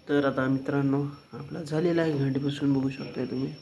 तर आता मित्रांनो आपला झालेला आहे, घंटीपासून बघू शकताय तुम्ही.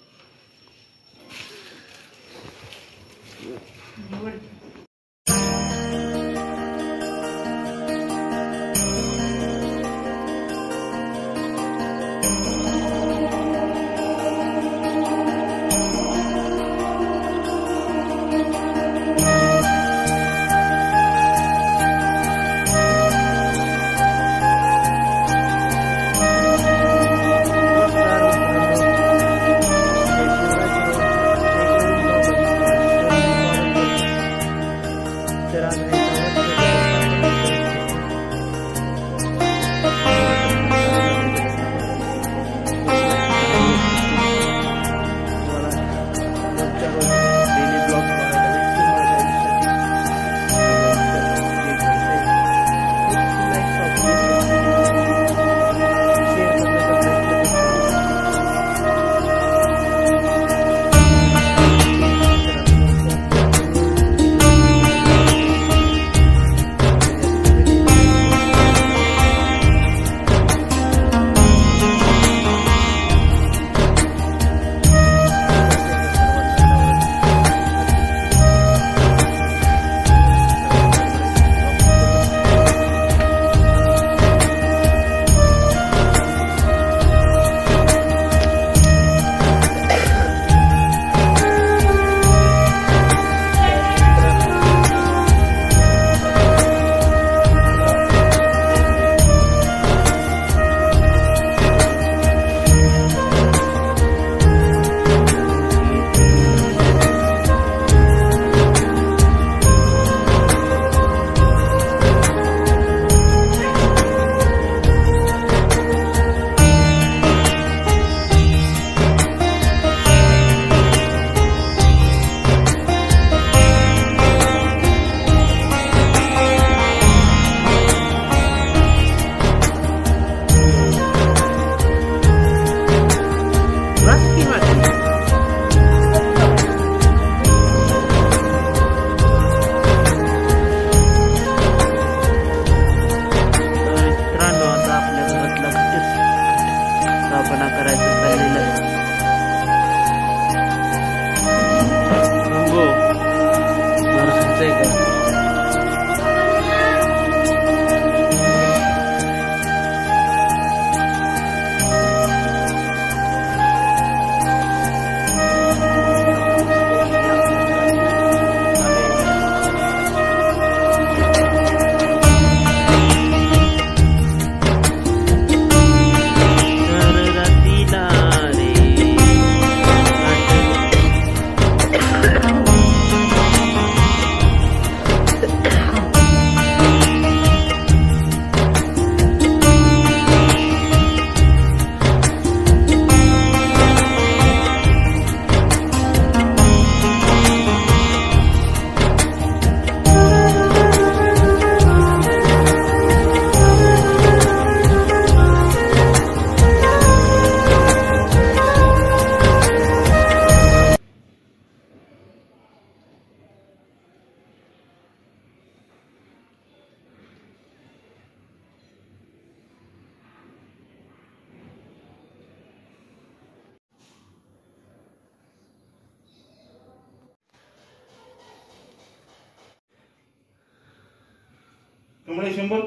कमळे 100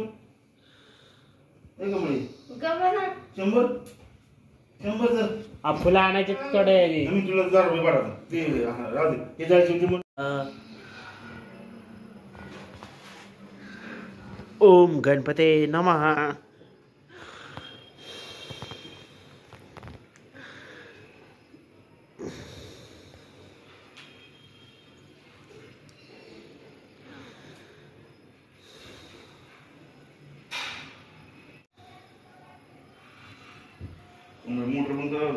कमळे 100 100 तर फुलं आणायचे थोडे. मी तुला 1000 रुपये पाठवतो ते राहू दे. हे जायचे ओम गणपते नमः. मोटर बंद करा.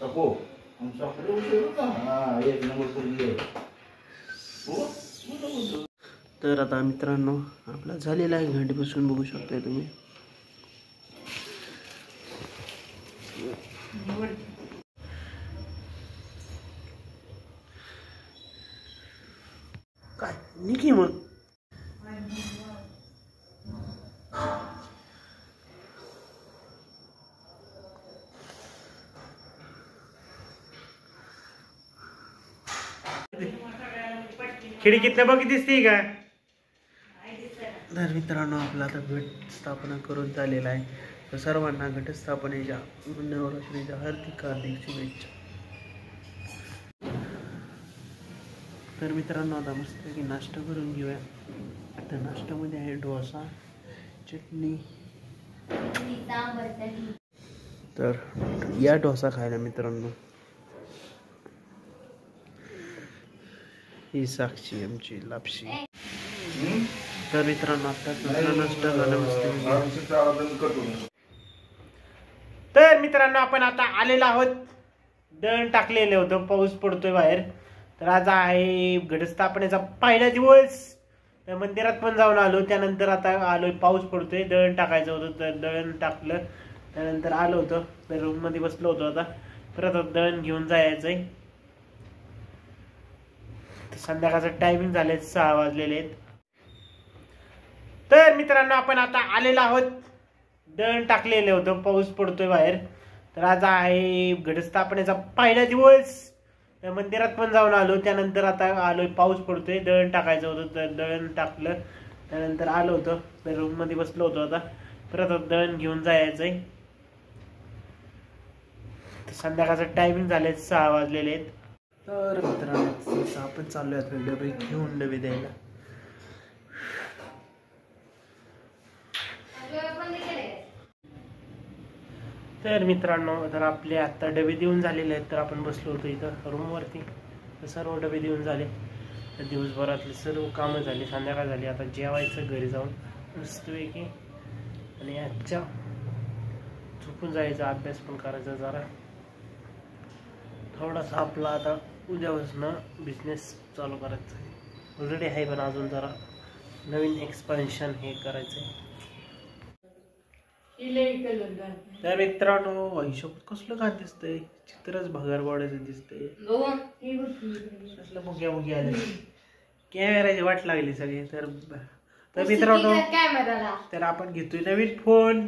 Tapo, ang sakit ka. एक नंबर पुरली आहे. तर आता मित्रांनो आपला झालेला आहे, घंटीपासून बघू शकताय तुम्ही. निघी मग. खिडकीतनं बघ दिसते का? तर मित्रांनो आपला आता घट स्थापना करून झालेला आहे. तर सर्वांना घटस्थापनेच्या नवरात्रीच्या हार्दिक शुभेच्छा. तर मित्रांनो आता मस्तपैकी नाश्ता करून घेऊया. तर नाश्त्यामध्ये आहे डोसा, चटणी. तर या डोसा खायला मित्रांनो. ही साक्षी आमची लापशी. तर मित्रांनो आता नाश्ता झाला मस्त. तर मित्रांनो आपण आता आलेलो आहोत. दळण टाकलेलं होतं, पाऊस पडतोय बाहेर. तर आज आहे घटस्थापनेचा पहिला दिवस. तर मंदिरात पण जाऊन आलो. त्यानंतर आता आलोय, पाऊस पडतोय, दळण टाकायचं होतं. तर दळण टाकलं, त्यानंतर आलो होतो. तर रूम मध्ये बसलो होतो. आता परत दळण घेऊन जायचंय. संध्याकाळचं टायमिंग झाले 6 वाजलेले आहेत. तर मित्रांनो आपण आता आलेलो आहोत. दळण टाकलेलं होतं, पाऊस पडतोय बाहेर. तर आज आहे घटस्थापनेचा पहिला दिवस. तर मंदिरात पण जाऊन आलो. त्यानंतर आता आलोय, पाऊस पडतोय, दळण टाकायचं होतं. तर दळण टाकलं, त्यानंतर आलो होतो. तर रूम मध्ये बसलो होतो. आता परत दळण घेऊन जायचंय. संध्याकाळचं टायमिंग झाले 6 वाजलेले आहेत. तर मित्रांनो आपण चाललोय आता डबे घेऊन, डबे द्यायला. तर मित्रांनो तर आपले आता डबे देऊन झालेले आहेत. तर आपण बसलो होतो इथं रूमवरती. तर सर्व डबे देऊन झाले. तर दिवसभरातले सर्व कामं झाली. संध्याकाळ झाली. आता जेवायचं घरी जाऊन मस्तपैकी. आणि आजच्या झोपून जायचा, अभ्यास पण करायचा जरा थोडासा. आपला आता उद्यापासून बिझनेस चालू करायचा आहे. ऑलरेडी आहे, पण अजून जरा नवीन एक्सपान्शन हे करायचं आहे. तर मित्रांनो हिशोब कसलं का दिसतंय, चित्रच भगरवाड्याचं दिसतंय. कसलं मुग्या मुग्या आले, कॅमेराची वाट लागली सगळी. तर मित्रांनो तर आपण घेतोय नवीन फोन.